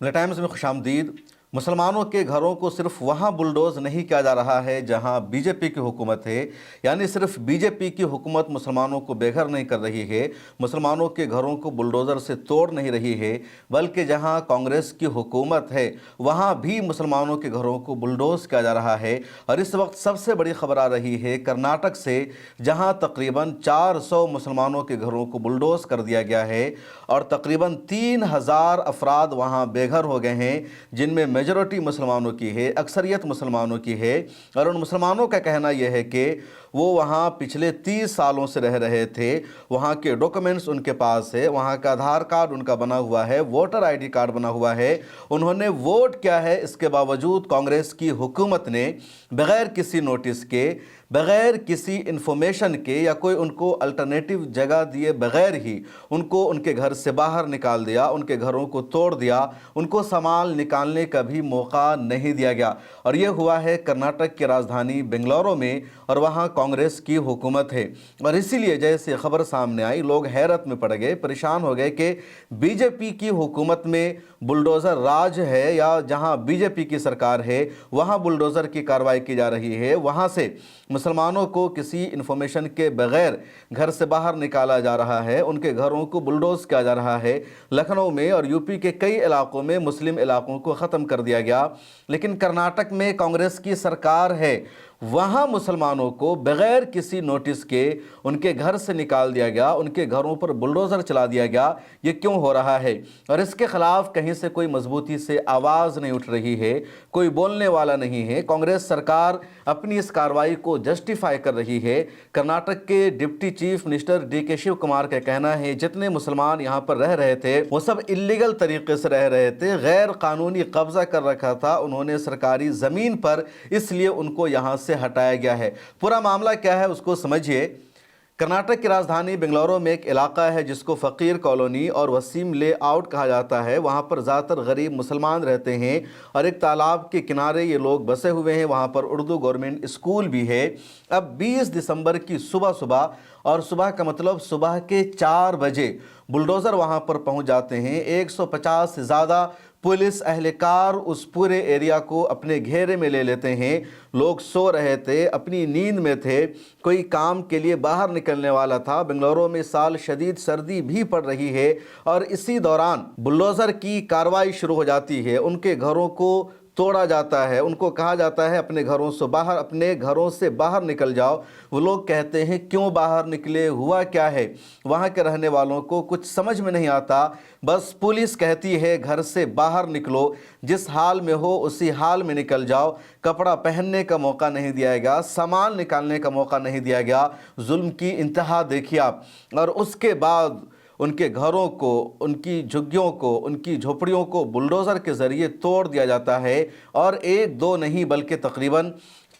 ملے ٹائمز میں خوش آمدید۔ مسلمانوں کے گھروں کو صرف وہاں بلڈوز نہیں کیا جا رہا ہے جہاں بی جے پی کی حکومت ہے، یعنی صرف بی جے پی کی حکومت مسلمانوں کو بے گھر نہیں کر رہی ہے، مسلمانوں کے گھروں کو بلڈوزر سے توڑ نہیں رہی ہے، بلکہ جہاں کانگریس کی حکومت ہے وہاں بھی مسلمانوں کے گھروں کو بلڈوز کیا جا رہا ہے۔ اور اس وقت سب سے بڑی خبر آ رہی ہے کرناٹک سے، جہاں تقریباً 400 مسلمانوں کے گھروں کو بلڈوز کر دیا گیا ہے اور تقریباً 3000 افراد وہاں بے گھر ہو گئے ہیں، جن میں میجورٹی مسلمانوں کی ہے، اکثریت مسلمانوں کی ہے۔ اور ان مسلمانوں کا کہنا یہ ہے کہ وہ وہاں پچھلے 30 سالوں سے رہ رہے تھے، وہاں کے ڈاکومنٹس ان کے پاس ہے، وہاں کا آدھار کارڈ ان کا بنا ہوا ہے، ووٹر آئی ڈی کارڈ بنا ہوا ہے، انہوں نے ووٹ کیا ہے، اس کے باوجود کانگریس کی حکومت نے بغیر کسی نوٹس کے، بغیر کسی انفارمیشن کے یا کوئی ان کو الٹرنیٹیو جگہ دیے بغیر ہی ان کو ان کے گھر سے باہر نکال دیا، ان کے گھروں کو توڑ دیا، ان کو سامان نکالنے کا بھی موقع نہیں دیا گیا۔ اور یہ ہوا ہے کرناٹک کی راجدھانی بنگلورو میں، اور وہاں کانگریس کی حکومت ہے۔ اور اسی لیے جیسے خبر سامنے آئی لوگ حیرت میں پڑ گئے، پریشان ہو گئے کہ بی جے پی کی حکومت میں بلڈوزر راج ہے، یا جہاں بی جے پی کی سرکار ہے وہاں بلڈوزر کی کارروائی کی جا رہی ہے، وہاں سے مسلمانوں کو کسی انفارمیشن کے بغیر گھر سے باہر نکالا جا رہا ہے، ان کے گھروں کو بلڈوز کیا جا رہا ہے۔ لکھنؤ میں اور یو پی کے کئی علاقوں میں مسلم علاقوں کو ختم کر دیا گیا، لیکن کرناٹک میں کانگریس کی سرکار ہے، وہاں مسلمانوں کو بغیر کسی نوٹس کے ان کے گھر سے نکال دیا گیا، ان کے گھروں پر بلڈوزر چلا دیا گیا۔ یہ کیوں ہو رہا ہے؟ اور اس کے خلاف کہیں سے کوئی مضبوطی سے آواز نہیں اٹھ رہی ہے، کوئی بولنے والا نہیں ہے۔ کانگریس سرکار اپنی اس کارروائی کو جسٹیفائی کر رہی ہے۔ کرناٹک کے ڈپٹی چیف منسٹر ڈی کے شیو کمار کا کہنا ہے جتنے مسلمان یہاں پر رہ رہے تھے وہ سب اللیگل طریقے سے رہ رہے تھے، غیر قانونی قبضہ کر رکھا تھا انہوں نے سرکاری زمین پر، اس لیے ان کو یہاں سے ہٹایا گیا ہے۔ پورا معاملہ کیا ہے اس کو سمجھیے۔ کرناٹک کی راجدھانی بنگلورو میں ایک علاقہ ہے جس کو فقیر کالونی اور وسیم لے آؤٹ کہا جاتا ہے، وہاں پر زیادہ تر غریب مسلمان رہتے ہیں، اور ایک تالاب کے کنارے یہ لوگ بسے ہوئے ہیں، وہاں پر اردو گورنمنٹ اسکول بھی ہے۔ اب 20 دسمبر کی صبح، اور صبح کا مطلب صبح کے 4 بجے بلڈوزر وہاں پر پہنچ جاتے ہیں، 150 سے زیادہ پولیس اہلکار اس پورے ایریا کو اپنے گھیرے میں لے لیتے ہیں۔ لوگ سو رہے تھے، اپنی نیند میں تھے، کوئی کام کے لیے باہر نکلنے والا تھا۔ بنگلورو میں سال شدید سردی بھی پڑ رہی ہے، اور اسی دوران بلڈوزر کی کارروائی شروع ہو جاتی ہے، ان کے گھروں کو توڑا جاتا ہے، ان کو کہا جاتا ہے اپنے گھروں سے باہر نکل جاؤ۔ وہ لوگ کہتے ہیں کیوں باہر نکلے، ہوا کیا ہے؟ وہاں کے رہنے والوں کو کچھ سمجھ میں نہیں آتا، بس پولیس کہتی ہے گھر سے باہر نکلو، جس حال میں ہو اسی حال میں نکل جاؤ، کپڑا پہننے کا موقع نہیں دیا گیا، سامان نکالنے کا موقع نہیں دیا گیا۔ ظلم کی انتہا دیکھیے آپ۔ اور اس کے بعد ان کے گھروں کو، ان کی جھگیوں کو، ان کی جھوپڑیوں کو بلڈوزر کے ذریعے توڑ دیا جاتا ہے، اور 1-2 نہیں بلکہ تقریباً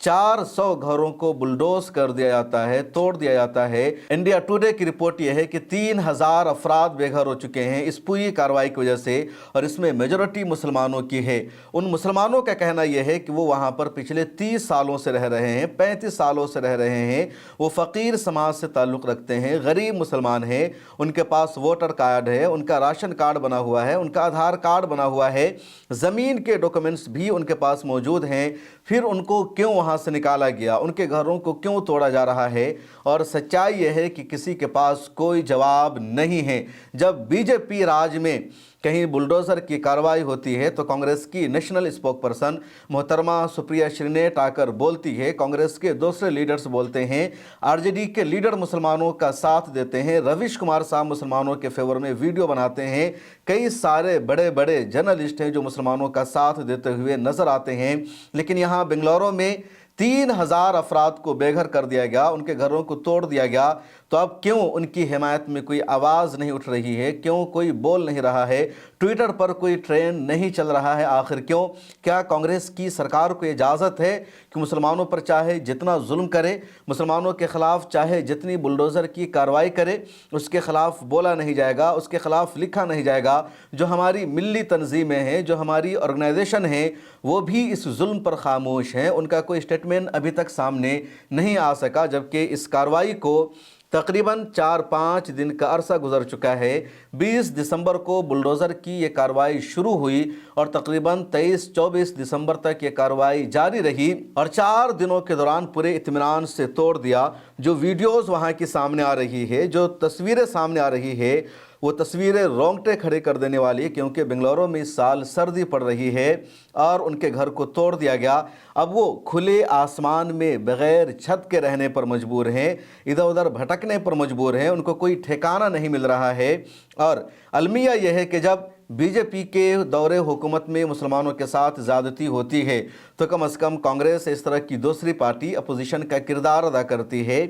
400 گھروں کو بلڈوز کر دیا جاتا ہے، توڑ دیا جاتا ہے۔ انڈیا ٹوڈے کی رپورٹ یہ ہے کہ 3000 افراد بے گھر ہو چکے ہیں اس پوری کارروائی کی وجہ سے، اور اس میں میجورٹی مسلمانوں کی ہے۔ ان مسلمانوں کا کہنا یہ ہے کہ وہ وہاں پر پچھلے 30 سالوں سے رہ رہے ہیں، 35 سالوں سے رہ رہے ہیں، وہ فقیر سماج سے تعلق رکھتے ہیں، غریب مسلمان ہیں، ان کے پاس ووٹر کارڈ ہے، ان کا راشن کارڈ بنا ہوا ہے، ان کا آدھار کارڈ بنا ہوا ہے، زمین کے ڈاکومنٹس بھی ان کے پاس موجود ہیں۔ پھر ان کو کیوں وہاں سے نکالا گیا، ان کے گھروں کو کیوں توڑا جا رہا ہے؟ اور سچائی یہ ہے کہ کسی کے پاس کوئی جواب نہیں ہے۔ جب بی جے پی راج میں کہیں بلڈوزر کی کارروائی ہوتی ہے تو کانگریس کی نیشنل اسپوک پرسن محترمہ سپریا شرینیٹ آ کر بولتی ہے، کانگریس کے دوسرے لیڈرز بولتے ہیں، آر جے ڈی کے لیڈر مسلمانوں کا ساتھ دیتے ہیں، رویش کمار صاحب مسلمانوں کے فیور میں ویڈیو بناتے ہیں، کئی سارے بڑے بڑے جرنلسٹ ہیں جو مسلمانوں کا ساتھ دیتے ہوئے نظر آتے ہیں، لیکن یہاں بنگلورو میں 3000 افراد کو بے گھر کر دیا گیا، ان کے گھروں کو توڑ دیا گیا۔ تو اب کیوں ان کی حمایت میں کوئی آواز نہیں اٹھ رہی ہے؟ کیوں کوئی بول نہیں رہا ہے؟ ٹویٹر پر کوئی ٹرینڈ نہیں چل رہا ہے؟ آخر کیوں؟ کیا کانگریس کی سرکار کو اجازت ہے کہ مسلمانوں پر چاہے جتنا ظلم کرے، مسلمانوں کے خلاف چاہے جتنی بلڈوزر کی کارروائی کرے، اس کے خلاف بولا نہیں جائے گا، اس کے خلاف لکھا نہیں جائے گا؟ جو ہماری ملی تنظیمیں ہیں، جو ہماری آرگنائزیشن ہیں، وہ بھی اس ظلم پر خاموش ہیں، ان کا کوئی اسٹیٹمنٹ ابھی تک سامنے نہیں آ سکا، جبکہ اس کارروائی کو तकरीबन 4-5 दिन का अरसा गुजर चुका है। 20 दिसंबर को बुलडोज़र की ये कार्रवाई शुरू हुई और तकरीबन 23-24 दिसंबर तक ये कार्रवाई जारी रही और 4 दिनों के दौरान पूरे इत्मीनान से तोड़ दिया। जो वीडियोज़ वहाँ की सामने आ रही है, जो तस्वीरें सामने आ रही है, वो तस्वीरें रोंगटे खड़े कर देने वाली, क्योंकि बेंगलुरु में इस साल सर्दी पड़ रही है और उनके घर को तोड़ दिया गया। अब वो खुले आसमान में बग़ैर छत के रहने पर मजबूर हैं, इधर उधर भटकने पर मजबूर हैं, उनको कोई ठिकाना नहीं मिल रहा है। और अलमिया यह है कि जब बीजेपी के दौरे हुकूमत में मुसलमानों के साथ ज़्यादती होती है तो कम से कम कांग्रेस इस तरह की दूसरी पार्टी अपोजिशन का किरदार अदा करती है,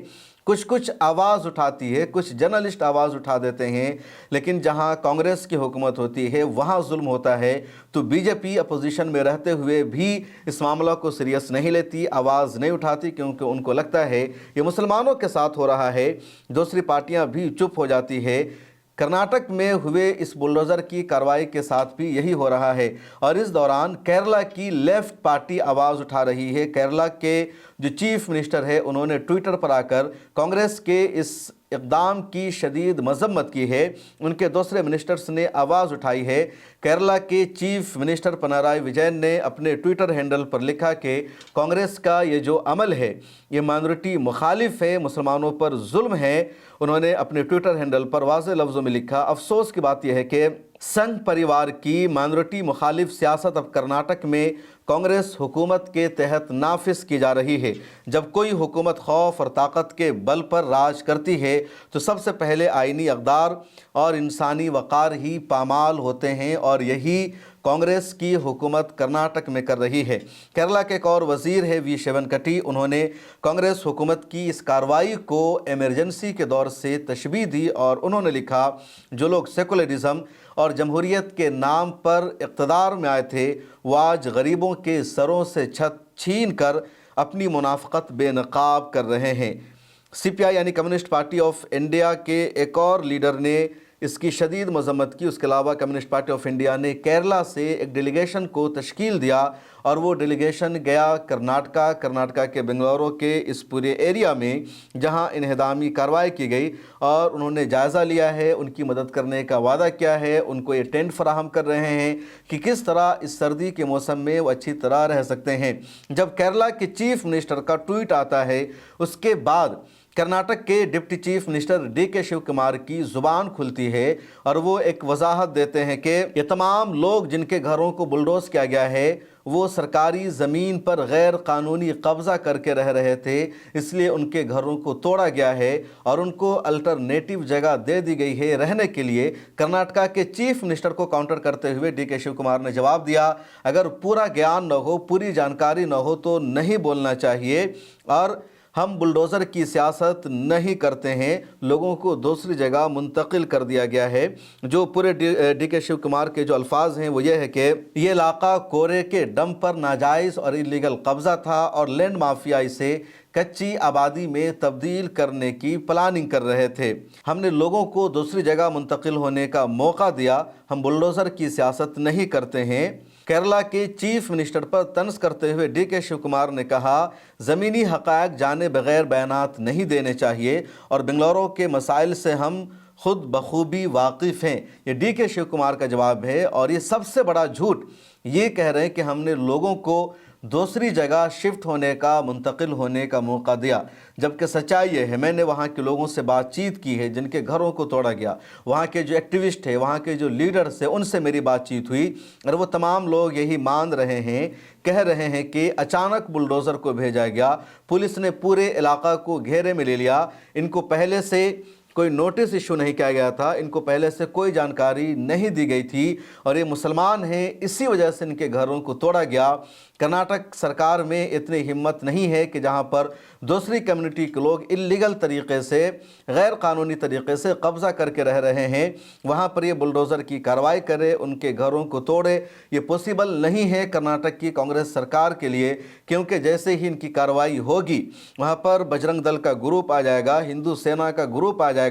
कुछ आवाज़ उठाती है, कुछ जर्नलिस्ट आवाज़ उठा देते हैं। लेकिन जहां कांग्रेस की हुकूमत होती है वहां जुल्म होता है, तो बीजेपी अपोजिशन में रहते हुए भी इस मामला को सीरियस नहीं लेती, आवाज़ नहीं उठाती, क्योंकि उनको लगता है ये मुसलमानों के साथ हो रहा है। दूसरी पार्टियां भी चुप हो जाती है। कर्नाटक में हुए इस बुलडोज़र की कार्रवाई के साथ भी यही हो रहा है और इस दौरान केरला की लेफ्ट पार्टी आवाज़ उठा रही है। केरला के जो चीफ मिनिस्टर है उन्होंने ट्विटर पर आकर कांग्रेस के इस इक़दाम की शदीद मजम्मत की है। उनके दूसरे मिनिस्टर्स ने आवाज़ उठाई है। केरला के चीफ मिनिस्टर पिनराई विजयन ने अपने ट्विटर हैंडल पर लिखा कि कांग्रेस का ये जो अमल है ये माइनॉरिटी मुखालिफ है, मुसलमानों पर जुल्म है। उन्होंने अपने ट्विटर हैंडल पर वाज़ेह लफ्ज़ों में लिखा, अफसोस की बात यह है कि संघ परिवार की माइनॉरिटी मुखालिफ सियासत अब कर्नाटक में कांग्रेस हुकूमत के तहत नाफिज की जा रही है। जब कोई हुकूमत खौफ और ताकत के बल पर राज करती है तो सबसे पहले आईनी अक़दार और इंसानी वक़ार ही पामाल होते हैं और यही कांग्रेस की हुकूमत कर्नाटक में कर रही है। केरला के एक और वज़ीर है वी शिवनकटी, उन्होंने कांग्रेस हुकूमत की इस कार्रवाई को एमरजेंसी के दौर से तशबीह दी और उन्होंने लिखा, जो लोग सेकुलरिज़म और जमहूरियत के नाम पर इक़्तिदार में आए थे वो आज गरीबों के सरों से छत छीन कर अपनी मुनाफ़क़त बेनकाब कर रहे हैं। CPI यानी कम्युनिस्ट पार्टी ऑफ इंडिया के एक और लीडर ने इसकी शदीद मजम्मत की। उसके अलावा कम्युनिस्ट पार्टी ऑफ इंडिया ने केरला से एक डेलीगेशन को तश्कील दिया और वो डेलीगेशन गया कर्नाटका के बेंगलुरु के इस पूरे एरिया में जहां इन्हदामी कार्रवाई की गई और उन्होंने जायज़ा लिया है, उनकी मदद करने का वादा किया है, उनको ये टेंट फराहम कर रहे हैं कि किस तरह इस सर्दी के मौसम में वो अच्छी तरह रह सकते हैं। जब केरला के चीफ मिनिस्टर का ट्वीट आता है उसके बाद कर्नाटक के deputy chief minister DK Shivakumar की ज़ुबान खुलती है और वो एक वजाहत देते हैं कि ये तमाम लोग जिनके घरों को बुलडोज़ किया गया है वो सरकारी ज़मीन पर गैर कानूनी कब्ज़ा करके रह रहे थे, इसलिए उनके घरों को तोड़ा गया है और उनको अल्टरनेटिव जगह दे दी गई है रहने के लिए। कर्नाटका के चीफ मिनिस्टर को काउंटर करते हुए DK शिव कुमार ने जवाब दिया, अगर पूरा ज्ञान न हो, पूरी जानकारी न हो तो नहीं बोलना चाहिए और हम बुलडोज़र की सियासत नहीं करते हैं, लोगों को दूसरी जगह मुंतकिल कर दिया गया है। जो पूरे DK शिव कुमार के जो अल्फाज हैं वो ये है कि ये इलाका कोरे के डम पर नाजायज़ और इलीगल कब्ज़ा था और लैंड माफिया इसे कच्ची आबादी में तब्दील करने की प्लानिंग कर रहे थे। हमने लोगों को दूसरी जगह मुंतकिल होने का मौका दिया, हम बुलडोज़र की सियासत नहीं करते हैं। केरला के चीफ मिनिस्टर पर तंज करते हुए DK शिव कुमार ने कहा, ज़मीनी हक़ाइक़ जाने बगैर बयानात नहीं देने चाहिए और बेंगलुरु के मसाइल से हम खुद बखूबी वाकिफ़ हैं। ये DK शिव कुमार का जवाब है और ये सबसे बड़ा झूठ ये कह रहे हैं कि हमने लोगों को दूसरी जगह शिफ्ट होने का, मुंतकिल होने का मौका दिया, जबकि सच्चाई ये है मैंने वहाँ के लोगों से बातचीत की है जिनके घरों को तोड़ा गया, वहाँ के जो एक्टिविस्ट है, वहाँ के जो लीडर्स हैं, उनसे मेरी बातचीत हुई और वो तमाम लोग यही मान रहे हैं, कह रहे हैं कि अचानक बुलडोज़र को भेजा गया, पुलिस ने पूरे इलाका को घेरे में ले लिया, इनको पहले से कोई नोटिस इशू नहीं किया गया था, इनको पहले से कोई जानकारी नहीं दी गई थी और ये मुसलमान हैं, इसी वजह से इनके घरों को तोड़ा गया। कर्नाटक सरकार में इतनी हिम्मत नहीं है कि जहां पर दूसरी कम्युनिटी के लोग इल्लीगल तरीक़े से, गैर कानूनी तरीक़े से कब्ज़ा करके रह रहे हैं, वहां पर ये बुलडोज़र की कार्रवाई करे, उनके घरों को तोड़े। ये पॉसिबल नहीं है कर्नाटक की कांग्रेस सरकार के लिए, क्योंकि जैसे ही इनकी कार्रवाई होगी वहाँ पर बजरंग दल का ग्रुप आ जाएगा, हिंदू सेना का ग्रुप आ जाएगा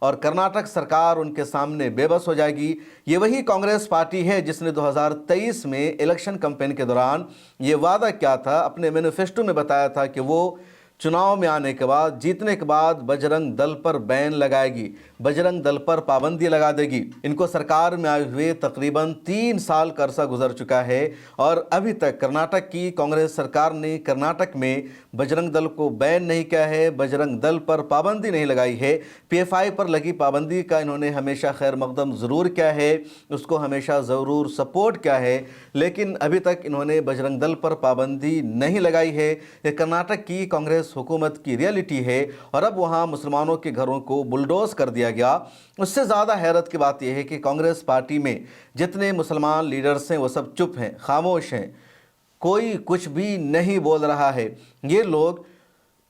और कर्नाटक सरकार उनके सामने बेबस हो जाएगी। ये वही कांग्रेस पार्टी है जिसने 2023 में इलेक्शन कैंपेन के दौरान ये वादा किया था, अपने मैनिफेस्टो में बताया था कि वो चुनाव में आने के बाद, जीतने के बाद बजरंग दल पर बैन लगाएगी, बजरंग दल पर पाबंदी लगा देगी। इनको सरकार में आए हुए तकरीबन 3 साल का अरसा गुजर चुका है और अभी तक कर्नाटक की कांग्रेस सरकार ने कर्नाटक में बजरंग दल को बैन नहीं किया है, बजरंग दल पर पाबंदी नहीं लगाई है। पीएफआई पर लगी पाबंदी का इन्होंने हमेशा खैर मकदम ज़रूर किया है, उसको हमेशा ज़रूर सपोर्ट किया है, लेकिन अभी तक इन्होंने बजरंग दल पर पाबंदी नहीं लगाई है। ये कर्नाटक की कांग्रेस हुकूमत की रियलिटी है और अब वहां मुसलमानों के घरों को बुलडोज कर दिया गया। उससे ज़्यादा हैरत की बात यह है कि कांग्रेस पार्टी में जितने मुसलमान लीडर्स हैं वो सब चुप हैं, खामोश हैं, कोई कुछ भी नहीं बोल रहा है। ये लोग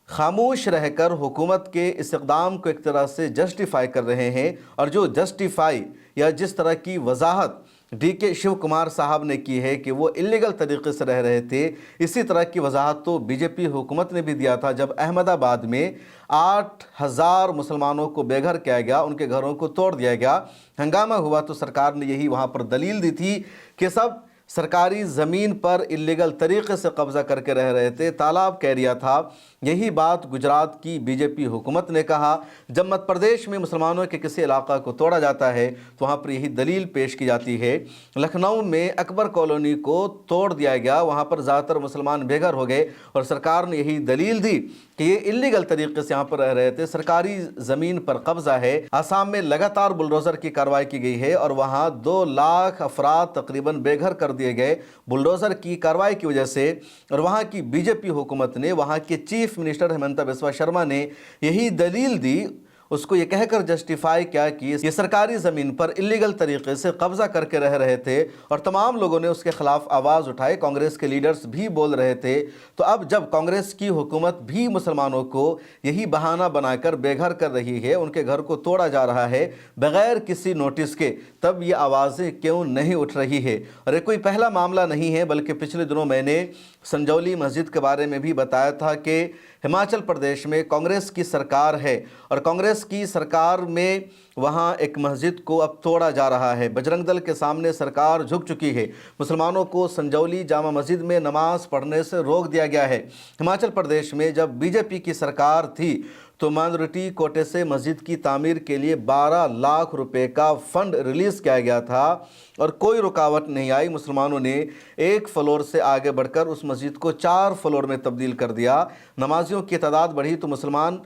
खामोश रहकर हुकूमत के इस इक़दाम को एक तरह से जस्टिफाई कर रहे हैं और जो जस्टिफाई या जिस तरह की वजाहत डीके शिव कुमार साहब ने की है कि वो इलीगल तरीके से रह रहे थे, इसी तरह की वजाहत तो बीजेपी हुकूमत ने भी दिया था जब अहमदाबाद में 8,000 मुसलमानों को बेघर किया गया, उनके घरों को तोड़ दिया गया, हंगामा हुआ तो सरकार ने यही वहाँ पर दलील दी थी कि सब सरकारी ज़मीन पर इलीगल तरीके से कब्ज़ा करके रह रहे थे, तालाब कह रिया था। यही बात गुजरात की बीजेपी हुकूमत ने कहा। जब मध्य प्रदेश में मुसलमानों के किसी इलाका को तोड़ा जाता है तो वहाँ पर यही दलील पेश की जाती है। लखनऊ में अकबर कॉलोनी को तोड़ दिया गया, वहाँ पर ज़्यादातर मुसलमान बेघर हो गए और सरकार ने यही दलील दी कि ये इलीगल तरीके से यहाँ पर रह रहे थे, सरकारी ज़मीन पर कब्ज़ा है। आसाम में लगातार बुलडोज़र की कार्रवाई की गई है और वहाँ 2 लाख अफराद तकरीबन बेघर कर दिए गए बुलडोज़र की कार्रवाई की वजह से। और वहाँ की बीजेपी हुकूमत ने, वहाँ के चीफ मिनिस्टर हेमंत बिस्वा शर्मा ने यही दलील दी, उसको ये कहकर जस्टिफाई किया कि ये सरकारी ज़मीन पर इलीगल तरीके से कब्ज़ा करके रह रहे थे और तमाम लोगों ने उसके ख़िलाफ़ आवाज़ उठाई, कांग्रेस के लीडर्स भी बोल रहे थे। तो अब जब कांग्रेस की हुकूमत भी मुसलमानों को यही बहाना बनाकर बेघर कर रही है, उनके घर को तोड़ा जा रहा है बग़ैर किसी नोटिस के, तब ये आवाज़ें क्यों नहीं उठ रही है। और ये कोई पहला मामला नहीं है, बल्कि पिछले दिनों मैंने संजौली मस्जिद के बारे में भी बताया था कि हिमाचल प्रदेश में कांग्रेस की सरकार है और कांग्रेस की सरकार में वहाँ एक मस्जिद को अब तोड़ा जा रहा है। बजरंग दल के सामने सरकार झुक चुकी है। मुसलमानों को संजौली जामा मस्जिद में नमाज पढ़ने से रोक दिया गया है। हिमाचल प्रदेश में जब बीजेपी की सरकार थी तो माइनॉरिटी कोटे से मस्जिद की तामीर के लिए 12 लाख रुपए का फंड रिलीज़ किया गया था और कोई रुकावट नहीं आई। मुसलमानों ने 1 फ्लोर से आगे बढ़कर उस मस्जिद को 4 फ्लोर में तब्दील कर दिया। नमाजियों की तादाद बढ़ी तो मुसलमान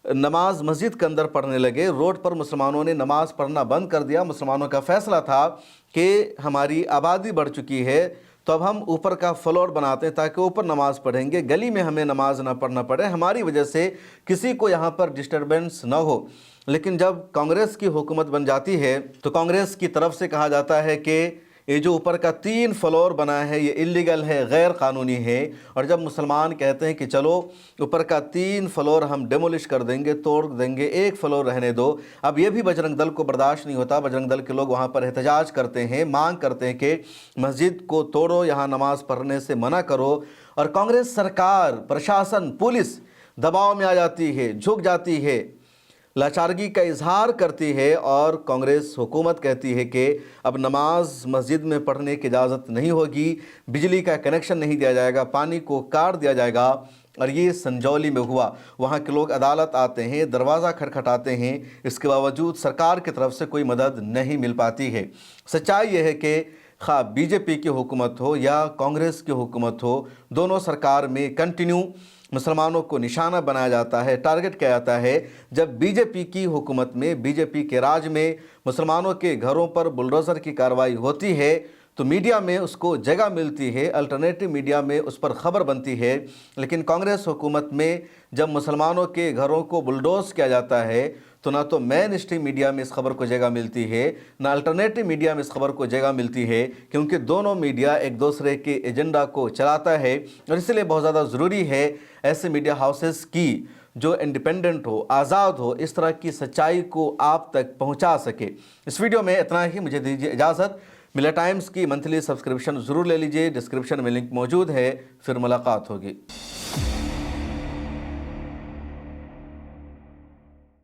नमाज मस्जिद के अंदर पढ़ने लगे, रोड पर मुसलमानों ने नमाज पढ़ना बंद कर दिया। मुसलमानों का फैसला था कि हमारी आबादी बढ़ चुकी है तो अब हम ऊपर का फ्लोर बनाते हैं ताकि ऊपर नमाज पढ़ेंगे, गली में हमें नमाज ना पढ़ना पड़े, हमारी वजह से किसी को यहाँ पर डिस्टर्बेंस ना हो। लेकिन जब कांग्रेस की हुकूमत बन जाती है तो कांग्रेस की तरफ से कहा जाता है कि ये जो ऊपर का 3 फ्लोर बना है ये इलीगल है, गैर कानूनी है। और जब मुसलमान कहते हैं कि चलो ऊपर का 3 फ्लोर हम डेमोलिश कर देंगे, तोड़ देंगे, 1 फ्लोर रहने दो, अब ये भी बजरंग दल को बर्दाश्त नहीं होता। बजरंग दल के लोग वहाँ पर एहतजाज करते हैं, मांग करते हैं कि मस्जिद को तोड़ो, यहाँ नमाज पढ़ने से मना करो। और कांग्रेस सरकार, प्रशासन, पुलिस दबाव में आ जाती है, झुक जाती है, लाचारगी का इजहार करती है और कांग्रेस हुकूमत कहती है कि अब नमाज मस्जिद में पढ़ने की इजाज़त नहीं होगी, बिजली का कनेक्शन नहीं दिया जाएगा, पानी को काट दिया जाएगा। और ये संजौली में हुआ। वहाँ के लोग अदालत आते हैं, दरवाज़ा खटखटाते हैं, इसके बावजूद सरकार की तरफ से कोई मदद नहीं मिल पाती है। सच्चाई यह है कि खा बीजेपी की हुकूमत हो या कांग्रेस की हुकूमत हो, दोनों सरकार में कंटिन्यू मुसलमानों को निशाना बनाया जाता है, टारगेट किया जाता है। जब बीजेपी की हुकूमत में, बीजेपी के राज में मुसलमानों के घरों पर बुलडोज़र की कार्रवाई होती है तो मीडिया में उसको जगह मिलती है, अल्टरनेटिव मीडिया में उस पर ख़बर बनती है। लेकिन कांग्रेस हुकूमत में जब मुसलमानों के घरों को बुलडोज़ किया जाता है तो ना तो मेन स्ट्रीम मीडिया में इस खबर को जगह मिलती है, ना अल्टरनेटिव मीडिया में इस खबर को जगह मिलती है, क्योंकि दोनों मीडिया एक दूसरे के एजेंडा को चलाता है। और इसलिए बहुत ज़्यादा ज़रूरी है ऐसे मीडिया हाउसेस की जो इंडिपेंडेंट हो, आज़ाद हो, इस तरह की सच्चाई को आप तक पहुंचा सके। इस वीडियो में इतना ही, मुझे दीजिए इजाज़त। मिला टाइम्स की मंथली सब्सक्रिप्शन ज़रूर ले लीजिए, डिस्क्रिप्शन में लिंक मौजूद है। फिर मुलाकात होगी।